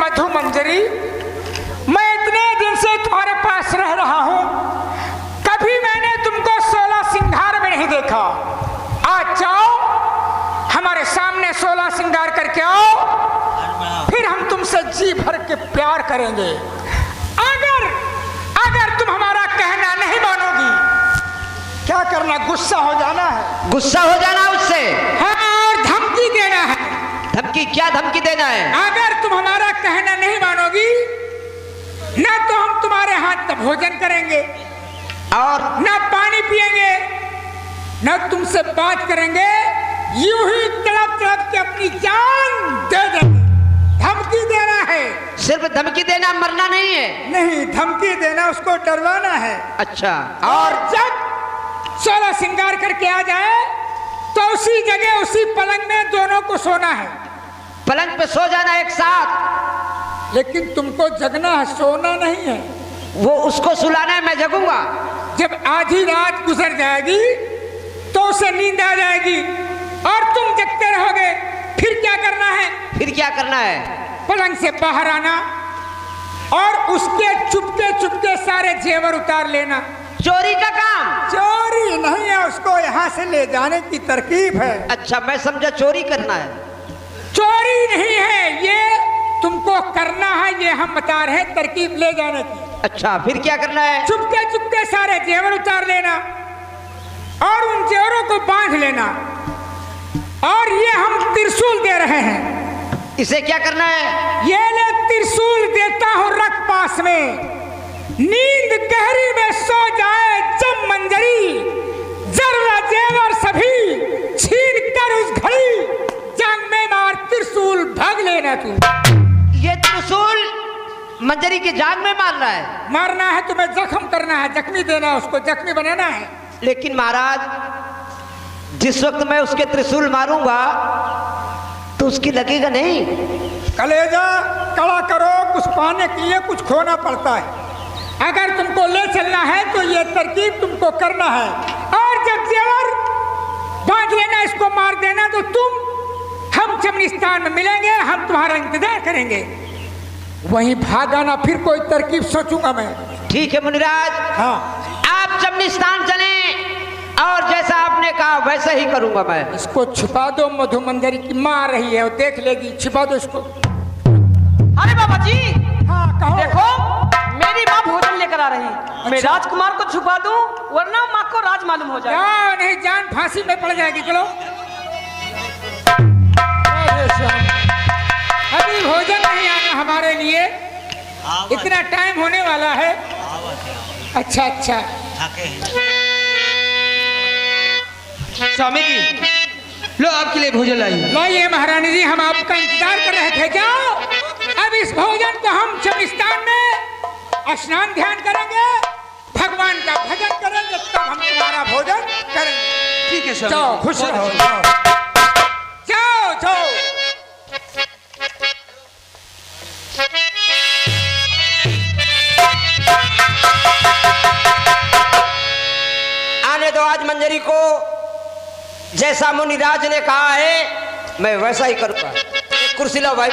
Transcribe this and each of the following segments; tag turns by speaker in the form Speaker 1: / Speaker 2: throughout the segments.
Speaker 1: मधु मंजरी, मैं इतने दिन से तुम्हारे पास रह रहा हूं, कभी मैंने तुमको 16 सिंगार में नहीं देखा। आज जाओ, हमारे सामने 16 सिंगार करके आओ, फिर हम तुमसे जी भर के प्यार करेंगे। अगर तुम हमारा कहना नहीं मानोगी, क्या करना, गुस्सा हो जाना है।
Speaker 2: गुस्सा हो जाना उससे?
Speaker 1: हाँ, और धमकी देना है।
Speaker 2: धमकी? क्या धमकी देना है?
Speaker 1: अगर तुम हमारा कहना नहीं मानोगी, न तो हम तुम्हारे हाथ का भोजन करेंगे
Speaker 2: और
Speaker 1: न पानी पिएंगे, न तुमसे बात करेंगे, यूं ही तड़प तड़प के अपनी जान दे देंगे। धमकी देना है।
Speaker 2: सिर्फ धमकी देना, मरना नहीं है?
Speaker 1: नहीं, धमकी देना, उसको डरवाना है।
Speaker 2: अच्छा।
Speaker 1: और जब 16 सिंगार करके आ जाए तो उसी जगह उसी पलंग में दोनों को सोना है।
Speaker 2: पलंग पे सो जाना एक साथ?
Speaker 1: लेकिन तुमको जगना है, सोना नहीं है।
Speaker 2: वो उसको सुलाना है, मैं जगूंगा।
Speaker 1: जब आधी रात गुजर जाएगी तो उसे नींद आ जाएगी और तुम जगते रहोगे। फिर क्या करना है?
Speaker 2: फिर क्या करना है?
Speaker 1: पलंग से बाहर आना और उसके चुपके चुपके सारे जेवर उतार लेना।
Speaker 2: चोरी का काम?
Speaker 1: चोरी नहीं है, उसको यहाँ से ले जाने की तरकीब है।
Speaker 2: अच्छा, मैं समझा चोरी करना है।
Speaker 1: चोरी नहीं है, ये तुमको करना है, ये हम बता रहे हैं, तरकीब ले जाने की।
Speaker 2: अच्छा, फिर क्या करना है?
Speaker 1: चुपके चुपके सारे जेवर उतार लेना और उन जेवरों को बांध लेना। और ये हम त्रिशूल दे रहे हैं।
Speaker 2: इसे क्या करना है?
Speaker 1: ये ले त्रिशूल देता हूं, रख पास में। नींद गहरी में सो जाए जब मंजरी, जरा जेवर सभी छीन कर उस घड़ी, जंग में मार त्रिशूल भाग लेना तू।
Speaker 2: ये त्रिशूल मंजरी की जान में मारना है?
Speaker 1: मारना है, तुम्हें जख्म करना है, जख्मी देना, उसको जख्मी बनाना है।
Speaker 2: लेकिन महाराज, जिस वक्त मैं उसके त्रिशूल मारूंगा तो उसकी लगेगा नहीं।
Speaker 1: कलेजा कड़ा करो, कुछ पाने के लिए कुछ खोना पड़ता है। अगर तुमको ले चलना है तो ये तरकीब तुमको करना है। और जब जेवर बांध लेना, इसको मार देना, तो हम चमनिस्तान में मिलेंगे, हम तुम्हारा इंतजार करेंगे। वहीं भाग आना, फिर कोई तरकीब सोचूंगा मैं।
Speaker 2: ठीक है मुनिराज।
Speaker 1: हाँ,
Speaker 2: आप चमनिस्तान चलें और जैसा आपने कहा वैसा ही करूंगा मैं।
Speaker 1: इसको छुपा दो, मधु मंजरी की माँ आ रही है, वो देख लेगी, छिपा दो इसको।
Speaker 3: अरे बाबा जी,
Speaker 1: हाँ कहो।
Speaker 3: देखो, मेरी माँ भोजन लेकर आ रही।
Speaker 1: अच्छा।
Speaker 3: मैं राजकुमार को छुपा दूं, वरना माँ को राज मालूम हो जाए।
Speaker 1: नहीं, जान फांसी में पड़ जाएगी। चलो, अभी भोजन नहीं आना हमारे लिए, इतना टाइम होने वाला है। अच्छा अच्छा,
Speaker 4: स्वामी जी, लो आपके लिए भोजन लाई।
Speaker 1: लाइए महारानी जी, हम आपका इंतजार कर रहे थे। जाओ, अब इस भोजन को हम चमनिस्तान में स्नान ध्यान करेंगे, भगवान का भजन करेंगे, तब हम तुम्हारा भोजन करेंगे।
Speaker 4: ठीक है स्वामी।
Speaker 1: जाओ, खुश रहो। जाओ जाओ।
Speaker 2: आने दो आज मंजरी को, जैसा मुनिराज ने कहा है मैं वैसा ही करूंगा। एक कुर्सी लो भाई।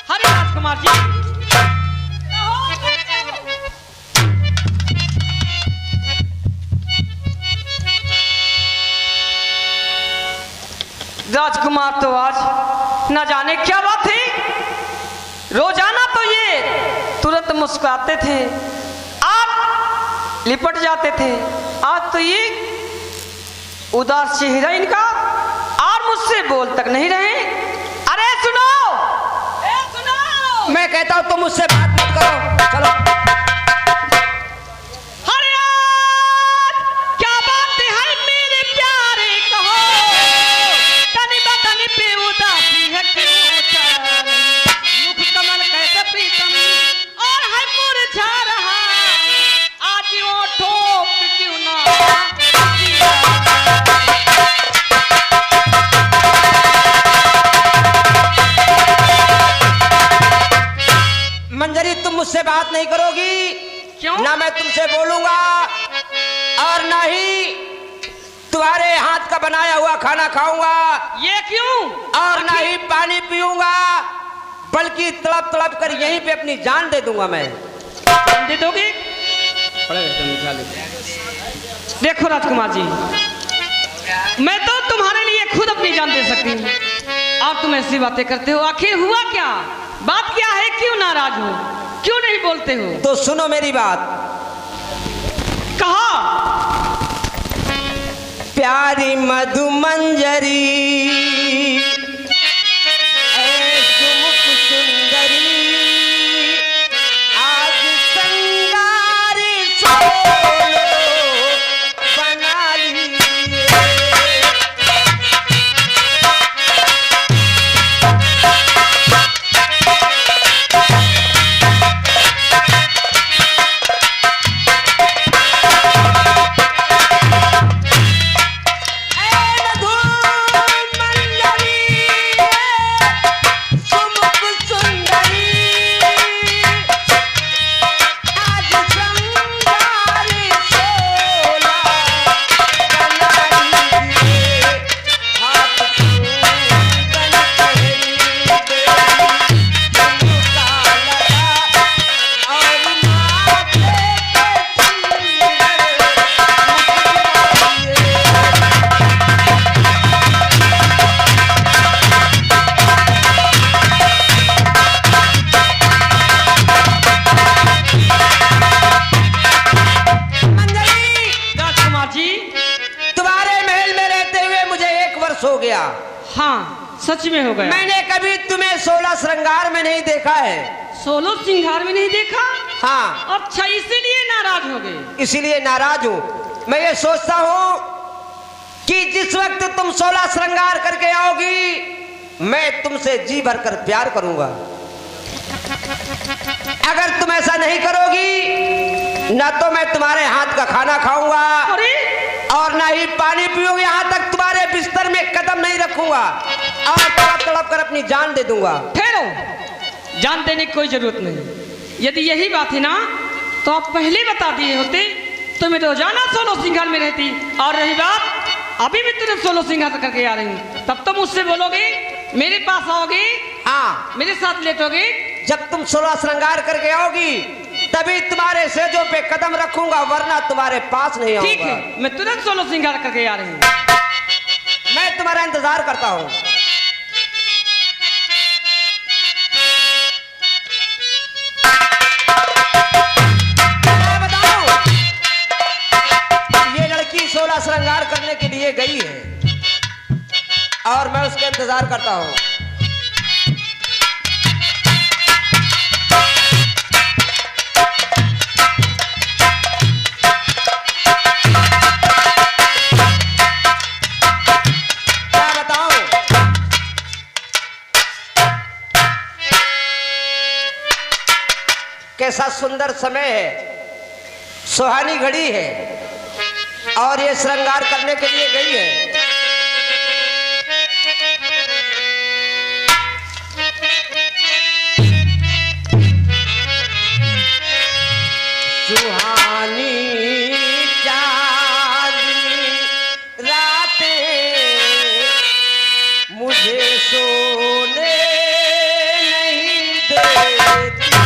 Speaker 3: अरे राजकुमार जी, राजकुमार तो आज न जाने क्या बात थी। रोजाना तो ये तुरंत मुस्कुराते थे, आज लिपट जाते थे। आज तो ये उदास चेहरा इनका, और मुझसे बोल तक नहीं रहे। अरे सुनो,
Speaker 2: मैं कहता हूं तुम मुझसे बात मत करो, चलो। मंजरी तुम मुझसे बात नहीं करोगी,
Speaker 3: क्यों?
Speaker 2: ना मैं तुमसे बोलूंगा और ना ही तुम्हारे हाथ का बनाया हुआ खाना खाऊंगा,
Speaker 3: ये क्यों?
Speaker 2: और ना ही पानी पीऊंगा, बल्कि तड़प तड़प कर यहीं पे अपनी जान दे दूंगा मैं।
Speaker 3: दे दोगे? देखो राजकुमार जी, मैं तो तुम्हारे लिए खुद अपनी जान दे सकती हूँ और तुम ऐसी बातें करते हो। आखिर हुआ क्या? बात क्या है? क्यों नाराज हो? क्यों नहीं बोलते हो?
Speaker 2: तो सुनो मेरी बात।
Speaker 3: कहा
Speaker 2: प्यारी मधु मंजरी ऐ सुमुख सुंदरी, आज संगार सोलो बना लीजिए। हो गया।
Speaker 3: हाँ सच में हो गया।
Speaker 2: मैंने कभी तुम्हें 16 श्रृंगार में नहीं देखा है।
Speaker 3: 16 श्रृंगार में नहीं देखा?
Speaker 2: हाँ।
Speaker 3: अच्छा इसीलिए नाराज हो गए?
Speaker 2: इसीलिए नाराज हूँ। मैं ये सोचता हूँ कि जिस वक्त तुम 16 श्रृंगार करके आओगी मैं तुमसे जी भर कर प्यार करूंगा। अगर तुम ऐसा नहीं करोगी ना तो मैं तुम्हारे हाथ का खाना खाऊंगा और ना ही पानी पीऊंगा, यहाँ तक तुम्हारे बिस्तर में कदम नहीं रखूंगा और तड़प तड़प कर अपनी जान दे दूंगा।
Speaker 3: ठहरो, जान देने की कोई जरूरत नहीं। यदि यही बात है ना तो आप पहले बता दिए होते तो मैं रोजाना 16 श्रृंगार में रहती। और रही बात अभी भी तुझे 16 श्रृंगार करके आ रही हूँ, तब तो मुझसे बोलोगे, मेरे पास आओगे,
Speaker 2: हाँ
Speaker 3: मेरे साथ लेटोगे।
Speaker 2: जब तुम 16 श्रृंगार करके आओगी तभी तुम्हारे सेजों पे कदम रखूंगा, वरना तुम्हारे पास नहीं आऊंगा।
Speaker 3: ठीक है, मैं तुरंत 16 श्रृंगार करके आ रही हूँ।
Speaker 2: मैं तुम्हारा इंतजार करता हूँ। मैं बताऊं, ये लड़की 16 श्रृंगार करने के लिए गई है और मैं उसके इंतजार करता हूँ। कैसा सुंदर समय है, सुहानी घड़ी है और ये श्रृंगार करने के लिए गई है। सुहानी चांदनी रातें मुझे सोने नहीं देती।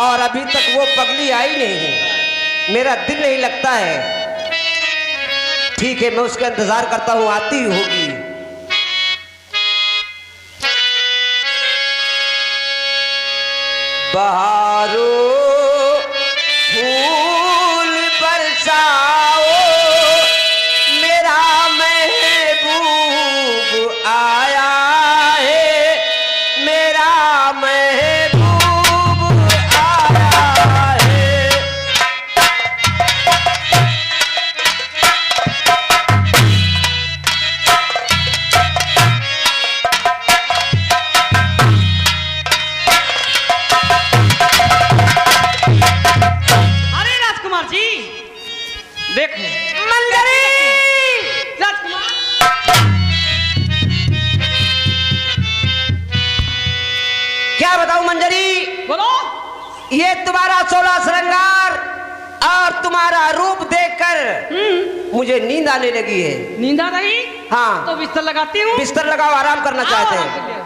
Speaker 2: और अभी तक वो पगली आई नहीं है। मेरा दिल नहीं लगता है। ठीक है, मैं उसका इंतजार करता हूँ, आती ही होगी। बहारो फूल बरसाओ, मेरा महबूब आया है, मेरा महबूब आया है।
Speaker 3: अरे राजकुमार जी देखो,
Speaker 2: मंजरी,
Speaker 3: राजकुमार
Speaker 2: क्या बताऊं मंजरी,
Speaker 3: बोलो।
Speaker 2: ये तुम्हारा 16 श्रृंगार और तुम्हारा रूप देखकर मुझे नींद आने लगी है।
Speaker 3: नींद आ रही?
Speaker 2: हाँ।
Speaker 3: तो बिस्तर लगाती हूँ।
Speaker 2: बिस्तर लगाओ, आराम करना चाहते हैं।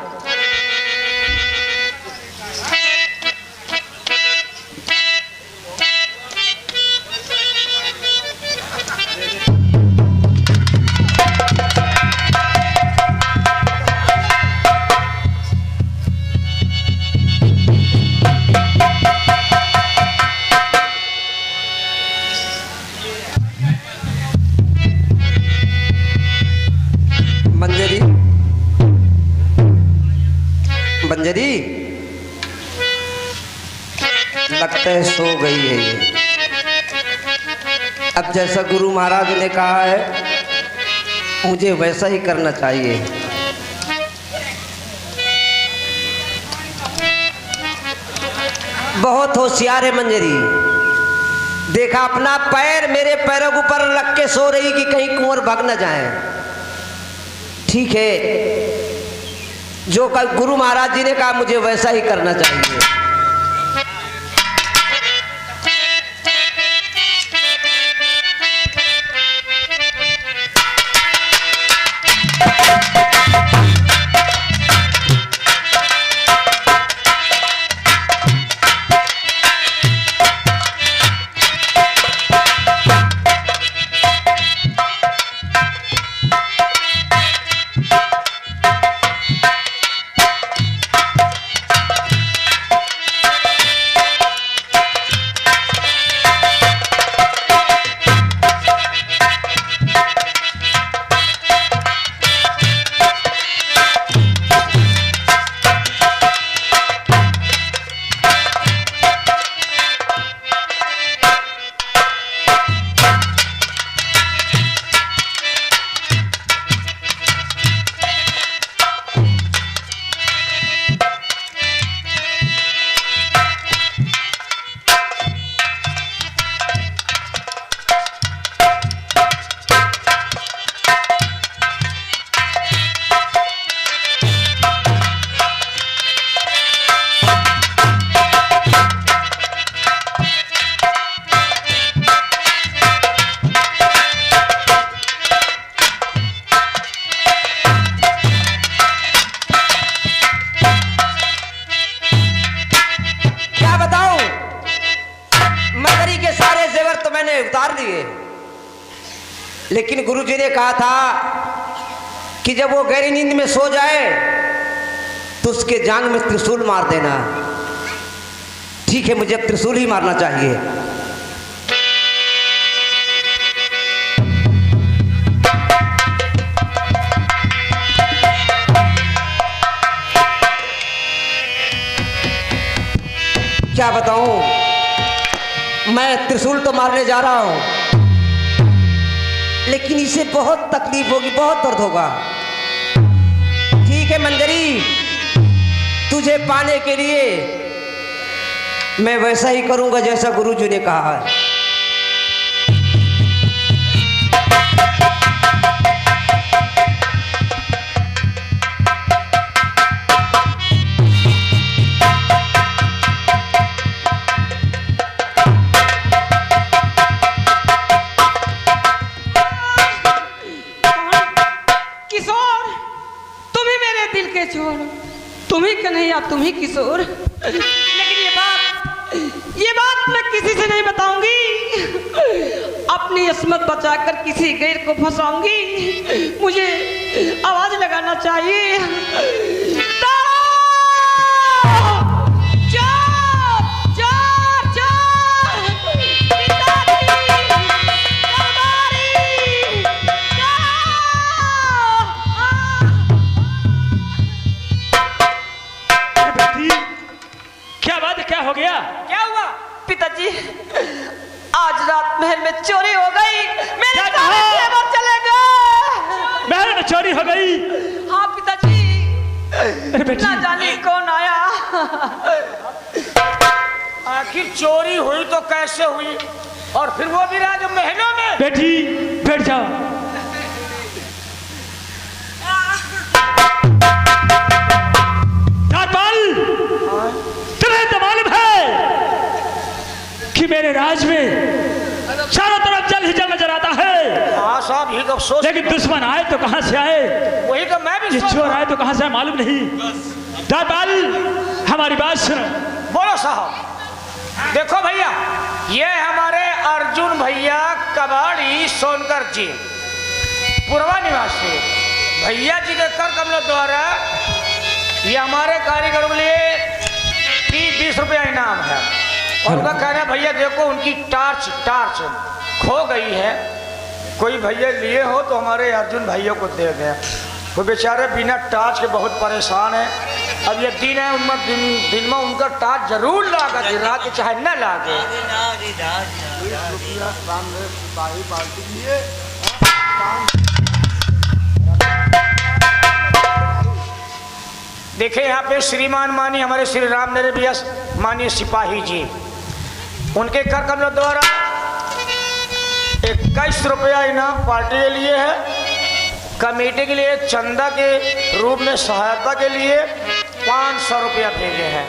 Speaker 2: मंजरी, मंजरी, लगता है सो गई है ये। अब जैसा गुरु महाराज ने कहा है मुझे वैसा ही करना चाहिए। बहुत होशियार है मंजरी। देखा, अपना पैर मेरे पैरों के ऊपर रख के सो रही कि कहीं कुंवर भाग न जाए। ठीक है, जो कल गुरु महाराज जी ने कहा मुझे वैसा ही करना चाहिए। उतार दिए, लेकिन गुरुजी ने कहा था कि जब वो गहरी नींद में सो जाए तो उसके जांग में त्रिशूल मार देना। ठीक है, मुझे अब त्रिशूल ही मारना चाहिए। क्या बताऊं, मैं त्रिशूल तो मारने जा रहा हूं, लेकिन इसे बहुत तकलीफ होगी, बहुत दर्द होगा। ठीक है मंजरी, तुझे पाने के लिए मैं वैसा ही करूंगा जैसा गुरुजी ने कहा है।
Speaker 3: तुम ही कन्हैया, तुम ही किशोर, लेकिन ये बात किस्मत बचाकर किसी गैर को फंसाऊंगी। मुझे आवाज लगाना चाहिए।
Speaker 5: क्या बात है, क्या हो गया?
Speaker 3: क्या हुआ? पिताजी, आज रात महल में चोरी हो गई। मेरे सारे जेवर चले गए।
Speaker 5: महल में चोरी हो गई?
Speaker 3: हाँ पिताजी।
Speaker 5: अरे बेटी,
Speaker 3: ना जाने कौन आया।
Speaker 1: आखिर चोरी हुई तो कैसे हुई, और फिर वो भी राज महलों में?
Speaker 5: बेटी बैठ जाओ। तुम्हें तो मालूम है कि मेरे राज में चारों तरफ जल ही जल नजर आता है।
Speaker 1: हाँ साहब, यही तो सोच,
Speaker 5: लेकिन दुश्मन आए तो कहां से आए,
Speaker 1: वही तो मैं भी
Speaker 5: ये
Speaker 1: सोच
Speaker 5: चोर आए तो कहां से आए मालूम नहीं। दाताल, हमारी बात सुनो।
Speaker 1: बोलो साहब। देखो भैया, ये हमारे अर्जुन भैया कबाड़ी सोनकर जी, पूर्वा निवासी भैया जी के कर कमलों द्वारा ये हमारे कारीगरों के लिए 20 रुपया इनाम है। और उनका कहना है भैया देखो उनकी टार्च खो गई है, कोई भैया लिए हो तो हमारे अर्जुन भैया को दे दें। वो बेचारे बिना टार्च के बहुत परेशान है। अब ये दिन है, उनमें दिन में उनका टार्च जरूर लागा, रात के चाहे न लागे। देखिए यहाँ पे श्रीमान मानी हमारे श्री राम नरे भैया मानी सिपाही जी, उनके कर कमलों द्वारा 21 रुपया इनाम पार्टी के लिए है। कमेटी के लिए चंदा के रूप में सहायता के लिए 500 रुपया भेजे हैं।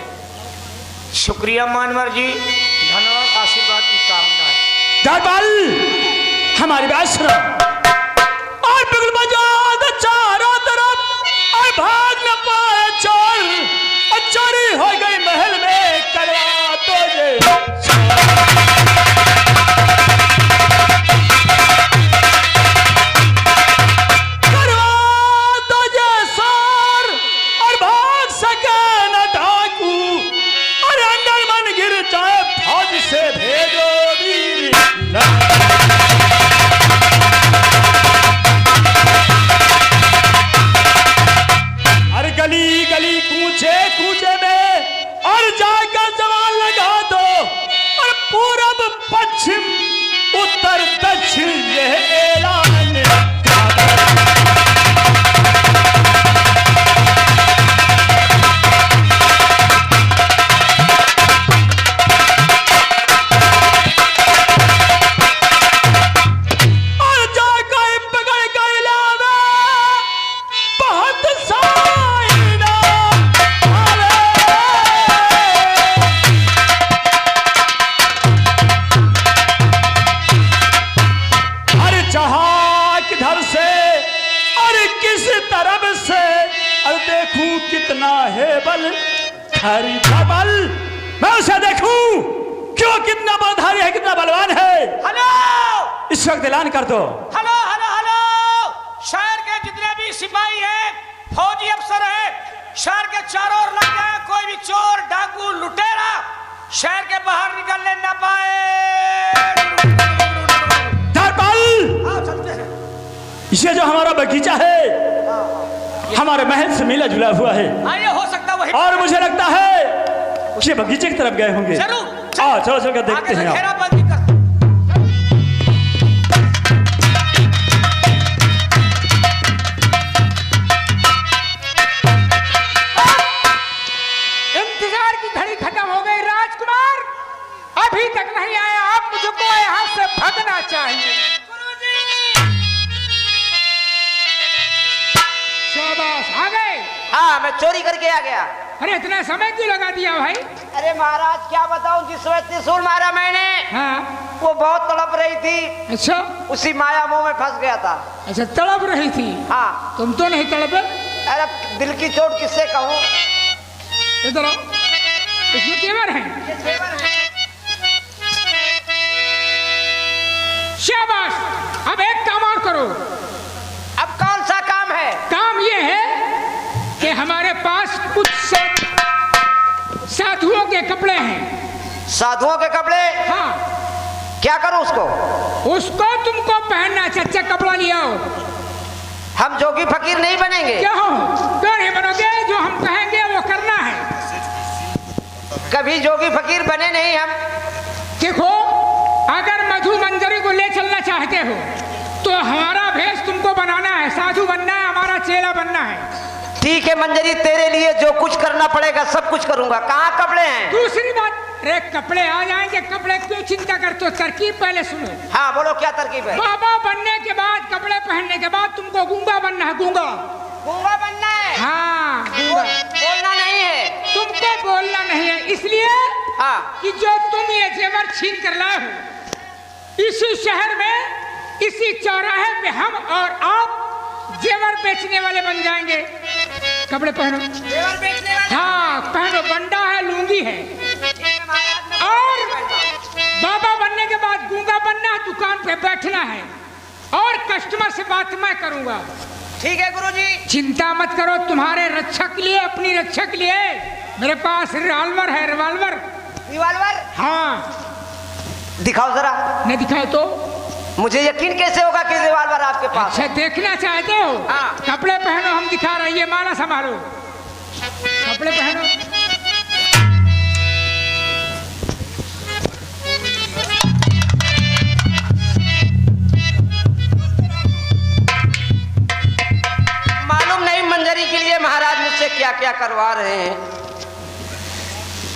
Speaker 1: शुक्रिया मानवर जी, धन्यवाद, आशीर्वाद की कामना है।
Speaker 5: दाताल, हमारी बात सुनो। और बिगुल बजा दो चारों तरफ, और भाग न पाए चोर, और चोरी हो गई महल में, करवा तो ये से भेजो वीर। अरे गली गली कूचे कूचे में और जाकर जवान लगा दो, और पूरब पश्चिम उत्तर दक्षिण यह ऐलान कितना है बल, धारी का बल, मैं उसे देखूं क्यों, कितना बलधारी है, कितना बलवान है।
Speaker 1: हेलो,
Speaker 5: इस वक्त ऐलान कर दो।
Speaker 1: हेलो हेलो हेलो, शहर के जितने भी सिपाही हैं, फौजी अफसर हैं, शहर के चारों ओर लग जाए। कोई भी चोर डाकू लुटेरा शहर के बाहर निकलने न पाए। चलते हैं।
Speaker 5: इसे जो हमारा बगीचा है हमारे महल से मिला जुला हुआ है।
Speaker 1: ये हो सकता वही,
Speaker 5: और मुझे लगता है कि बगीचे की तरफ गए होंगे।
Speaker 1: जरूर,
Speaker 5: चलो चलो देखते हैं।
Speaker 1: घेराबंदी कर। इंतजार की घड़ी खत्म हो गई। राजकुमार अभी तक नहीं आया, आप मुझको यहाँ से भागना चाहिए। शाबाश, आ गए।
Speaker 2: हाँ, मैं चोरी करके आ गया।
Speaker 1: अरे इतना समय क्यों लगा दिया भाई?
Speaker 2: अरे महाराज क्या बताऊं, जिस समय त्रिशूल मारा मैंने,
Speaker 1: हाँ,
Speaker 2: वो बहुत तड़प रही थी।
Speaker 1: अच्छा
Speaker 2: उसी माया मोह में फंस गया था।
Speaker 1: अच्छा, तड़प रही थी।
Speaker 2: हाँ।
Speaker 1: तुम तो नहीं तड़पे?
Speaker 2: अरे दिल की चोट किससे कहूँ।
Speaker 1: इधर आओ, इसमें जेवर हैं। शाबाश, हमारे पास कुछ साधुओं के कपड़े हैं।
Speaker 2: साधुओं के कपड़े?
Speaker 1: हाँ।
Speaker 2: क्या करूं उसको?
Speaker 1: उसको तुमको पहनना है, अच्छा कपड़ा लिया हो।
Speaker 2: हम जोगी फकीर नहीं बनेंगे?
Speaker 1: क्या हो, क्यों नहीं बनोगे? जो हम कहेंगे वो करना है।
Speaker 2: कभी जोगी फकीर बने नहीं हम।
Speaker 1: देखो, अगर मधु मंजरी को ले चलना चाहते हो तो हमारा भेष तुमको बनाना है, साधु बनना है, हमारा चेला बनना है।
Speaker 2: ठीक है मंजरी, तेरे लिए जो कुछ करना पड़ेगा सब कुछ करूंगा। कहाँ कपड़े हैं?
Speaker 1: दूसरी बात, अरे कपड़े आ जाएंगे, कपड़े क्यों चिंता करते हो? तरकीब पहले सुनो।
Speaker 2: हाँ बोलो, क्या तरकीब है?
Speaker 1: बाबा बनने के बाद, कपड़े पहनने के बाद तुमको गूंगा बनना है। गूंगा
Speaker 2: गूंगा बनना है?
Speaker 1: हाँ, गूंगा।
Speaker 2: बोलना नहीं है?
Speaker 1: तुमको बोलना नहीं है, इसलिए
Speaker 2: हाँ।
Speaker 1: कि जो तुम ये जेवर छीन कर लाए हो, इसी शहर में, इसी चौराहे पे हम और आप जेवर बेचने वाले बन जाएंगे। कपड़े पहनो।
Speaker 2: जेवर बेचने वाले?
Speaker 1: हाँ पहनो, बंडा है, लूंगी है। और बाबा बनने के बाद गूंगा बनना है, दुकान पे बैठना है और कस्टमर से बात मैं करूंगा।
Speaker 2: ठीक है गुरुजी।
Speaker 1: चिंता मत करो, तुम्हारे रक्षा के लिए, अपनी रक्षा के लिए मेरे पास रिवॉल्वर है। रिवॉल्वर?
Speaker 2: रिवॉल्वर?
Speaker 1: हाँ।
Speaker 2: दिखाओ जरा।
Speaker 1: नहीं दिखाओ तो
Speaker 2: मुझे यकीन कैसे होगा कि रिवॉल्वर आपके पास?
Speaker 1: अच्छा देखना चाहते हो?
Speaker 2: हाँ।
Speaker 1: कपड़े पहनो, हम दिखा रहे हैं। ये माला संभालो, कपड़े पहनो।
Speaker 2: मालूम नहीं मंजरी के लिए महाराज मुझसे क्या क्या करवा रहे हैं।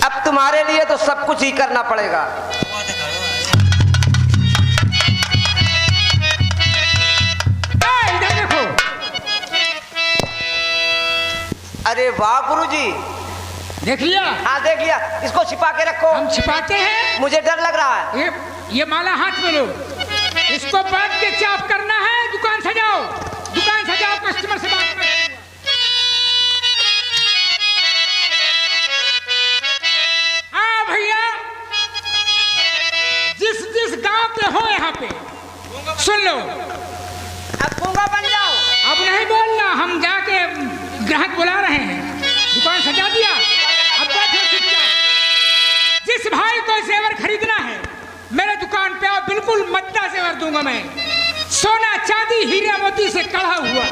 Speaker 2: अब तुम्हारे लिए तो सब कुछ ही करना पड़ेगा।
Speaker 1: इधर देखो।
Speaker 2: अरे वाह गुरुजी।
Speaker 1: देख लिया?
Speaker 2: हाँ देख लिया। इसको छिपा के रखो।
Speaker 1: हम छिपाते हैं।
Speaker 2: मुझे डर लग रहा है।
Speaker 1: ये माला हाथ में लो, इसको बांध के चाप करना है। दुकान सजाओ, दुकान सजाओ, कस्टमर से बात करो। हाँ भैया, जिस जिस गांव के हो यहाँ पे सुन लो।
Speaker 2: अब गूंगा बन जाओ।
Speaker 1: अब नहीं बोलना, हम जाके ग्राहक बुला रहे हैं। दुकान सजा दिया, अब बैठो चुपचाप। जिस भाई को जेवर खरीदना है मेरे दुकान पे आओ, बिल्कुल मद्दा जेवर दूंगा मैं, सोना चांदी हीरा मोती से कढ़ा हुआ।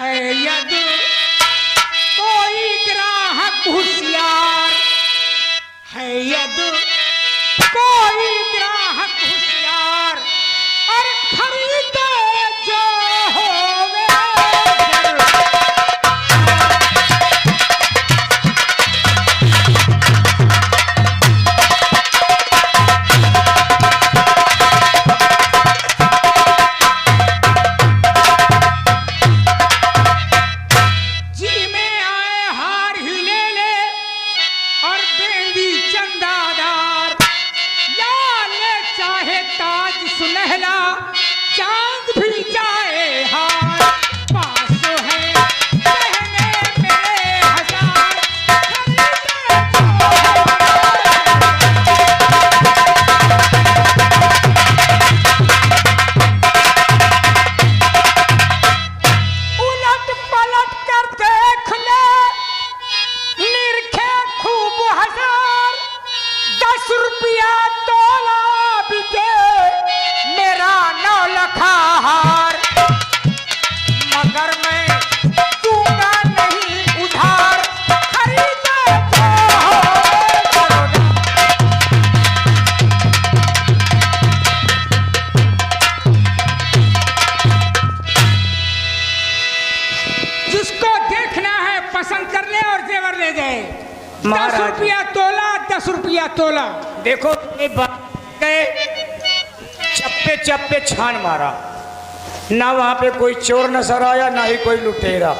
Speaker 1: है यदि कोई ग्राहक होशियार, है यदि कोई ग्राहक होशियार और खरीदे जो होवे। जी में आए हार ही ले ले और बेंदी चंदादार, या ले चाहे ताज सुनहला, चांद भी जाए हार। 500 है गहने मेरे हजार, खरीदे जो उलट पलट कर देख ले, निरखे खूब हजार। 10 रुपया तोला बिके मेरा 9 लखा हार, मगर मैं दूंगा नहीं उधार, खरीदे जो होवे। जिसको देखना है पसंद कर ले और जेवर ले जाए। 10
Speaker 5: महाराज।
Speaker 1: रुपया तोला, 10 रुपया तोला।
Speaker 5: देखो ये बात गए, चप्पे चप्पे छान मारा, ना वहाँ पे कोई चोर नजर आया, ना ही कोई लुटेरा।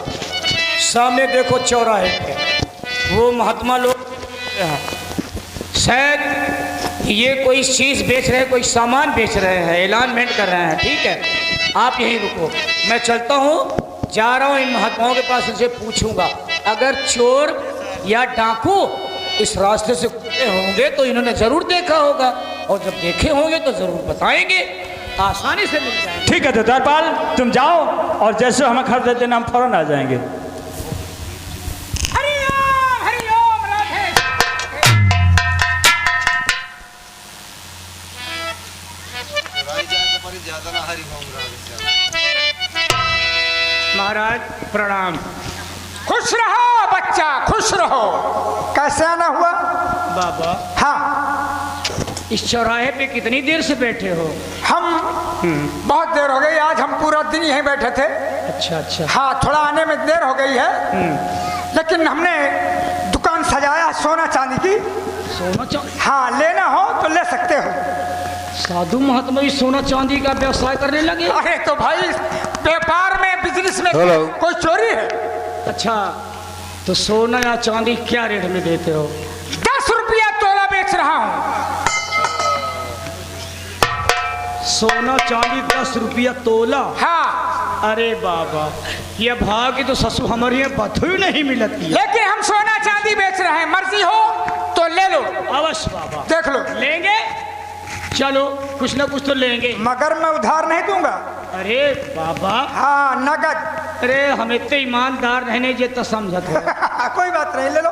Speaker 5: सामने देखो चौराहे पे वो महात्मा लोग हैं। शायद ये कोई चीज बेच रहे हैं, कोई सामान बेच रहे हैं, ऐलानमेंट कर रहे हैं। ठीक है, आप यहीं रुको, मैं चलता हूँ, जा रहा हूँ इन महात्माओं के पास, उनसे पूछूंगा। अगर चोर या डाकू इस रास्ते से गुजरे होंगे तो इन्होंने जरूर देखा होगा, और जब देखे होंगे तो जरूर बताएंगे, आसानी से मिल जाएंगे।
Speaker 6: ठीक है दरबार, तुम जाओ और जैसे हमें खबर दे देना, हम फौरन आ जाएंगे।
Speaker 1: हरिओम हरिओम राधे।
Speaker 5: महाराज प्रणाम।
Speaker 1: खुश रहो बच्चा, खुश रहो। कैसे आना हुआ?
Speaker 5: बाबा
Speaker 1: हाँ,
Speaker 5: इस चौराहे पे कितनी देर से बैठे हो?
Speaker 1: हम बहुत देर हो गई, आज हम पूरा दिन यहीं बैठे थे।
Speaker 5: अच्छा अच्छा।
Speaker 1: हाँ, थोड़ा आने में देर हो गई है, लेकिन हमने दुकान सजाया सोना चांदी की।
Speaker 5: सोना चांदी?
Speaker 1: हाँ, लेना हो तो ले सकते हो।
Speaker 5: साधु महात्मा भी सोना चांदी का व्यवसाय करने लगे?
Speaker 1: अरे तो भाई, व्यापार में, बिजनेस में कोई चोरी है?
Speaker 5: अच्छा, तो सोना या चांदी क्या रेट में देते हो?
Speaker 1: 10 रुपया तोला बेच रहा हूँ।
Speaker 5: सोना चांदी 10 रुपया तोला?
Speaker 1: हाँ,
Speaker 5: अरे बाबा, ये भाव की तो ससुर हमारे यहाँ बथू ही नहीं मिलती है।
Speaker 1: लेकिन हम सोना चांदी बेच रहे हैं, मर्जी हो तो ले लो।
Speaker 5: अवश्य बाबा,
Speaker 1: देख लो।
Speaker 5: लेंगे? चलो, कुछ ना कुछ तो लेंगे।
Speaker 1: मगर मैं उधार नहीं दूंगा।
Speaker 5: अरे बाबा,
Speaker 1: हाँ, नगद।
Speaker 5: अरे हम इतने ईमानदार रहने जे तो समझत हो।
Speaker 1: कोई बात नहीं, ले लो।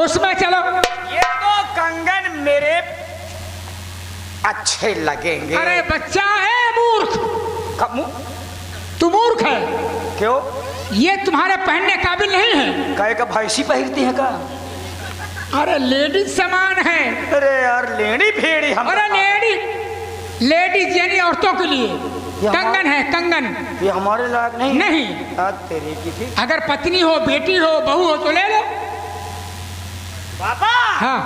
Speaker 1: उसमें चलो।
Speaker 5: ये तो कंगन मेरे अच्छे लगेंगे।
Speaker 1: अरे बच्चा है मूर्ख, तू मूर्ख है।
Speaker 5: क्यों?
Speaker 1: ये तुम्हारे पहनने काबिल नहीं है।
Speaker 5: कहे का भैंसी पहनती है का?
Speaker 1: अरे लेडीज सामान है।
Speaker 5: अरे यार, लेनी भेड़ी हम।
Speaker 1: अरे लेडीज यानी औरतों के लिए कंगन है, कंगन।
Speaker 5: ये हमारे लायक नहीं?
Speaker 1: नहीं।
Speaker 5: तेरे की थी।
Speaker 1: अगर पत्नी हो, बेटी हो, बहू हो तो ले लो।
Speaker 5: पापा,
Speaker 1: हाँ।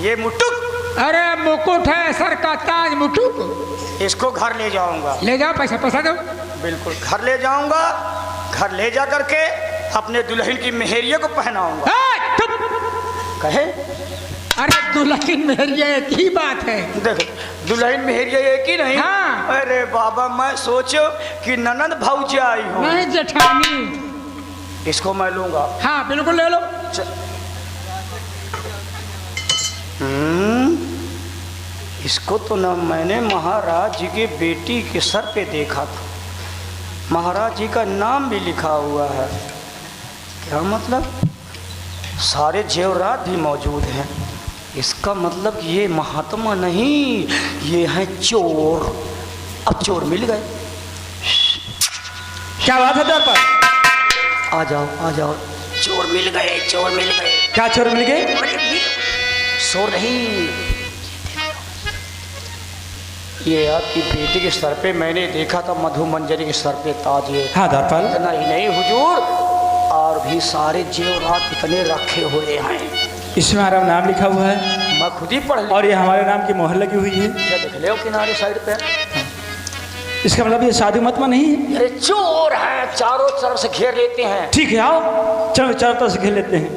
Speaker 5: ये मुटुक?
Speaker 1: अरे मुकुट है, सर का ताज मुकुट।
Speaker 5: इसको घर ले जाऊंगा।
Speaker 1: ले जाओ, पैसा दो।
Speaker 5: बिल्कुल, घर ले जाऊंगा। घर ले जा करके अपने दुल्हन की मेहरिया को पहनाऊंगा। कहे?
Speaker 1: अरे दुल्हन मेहरिया एक ही बात है।
Speaker 5: देखो, दुल्हन मेहरिया एक ही नहीं।
Speaker 1: हाँ।
Speaker 5: अरे बाबा, मैं सोचो कि ननद भौजाई हो।
Speaker 1: नहीं, जेठानी।
Speaker 5: इसको मैं लूंगा।
Speaker 1: हाँ, बिल्कुल ले लो।
Speaker 5: इसको तो ना मैंने महाराज जी के बेटी के सर पे देखा था। महाराज जी का नाम भी लिखा हुआ है। क्या मतलब? सारे जेवरात भी मौजूद हैं। इसका मतलब ये महात्मा नहीं, ये हैं चोर। अब चोर मिल गए।
Speaker 6: क्या बात है दरबार?
Speaker 5: आ जाओ, आ जाओ। चोर मिल गए, चोर मिल गए।
Speaker 6: क्या चोर मिल गए?
Speaker 5: सो नहीं, ये आपकी बेटी के सर पे मैंने देखा था, मधु मंजरी के सर पे ताज है।
Speaker 6: हाँ दरबार।
Speaker 5: इतना ही नहीं हुजूर, और भी सारे जेवरात इतने रखे हुए हैं।
Speaker 6: इसमें हमारा नाम लिखा हुआ है।
Speaker 5: मैं खुद ही पढ़ लिया।
Speaker 6: और ये हमारे नाम की मोहर लगी हुई है।
Speaker 5: क्या देख ले हो किनारे साइड पे?
Speaker 6: इसका मतलब ये साधु महात्मा नहीं है।
Speaker 5: अरे चोर हैं, चारों तरफ से घेर लेते हैं।
Speaker 6: ठीक है, आओ चलो चारों तरफ से घेर लेते हैं।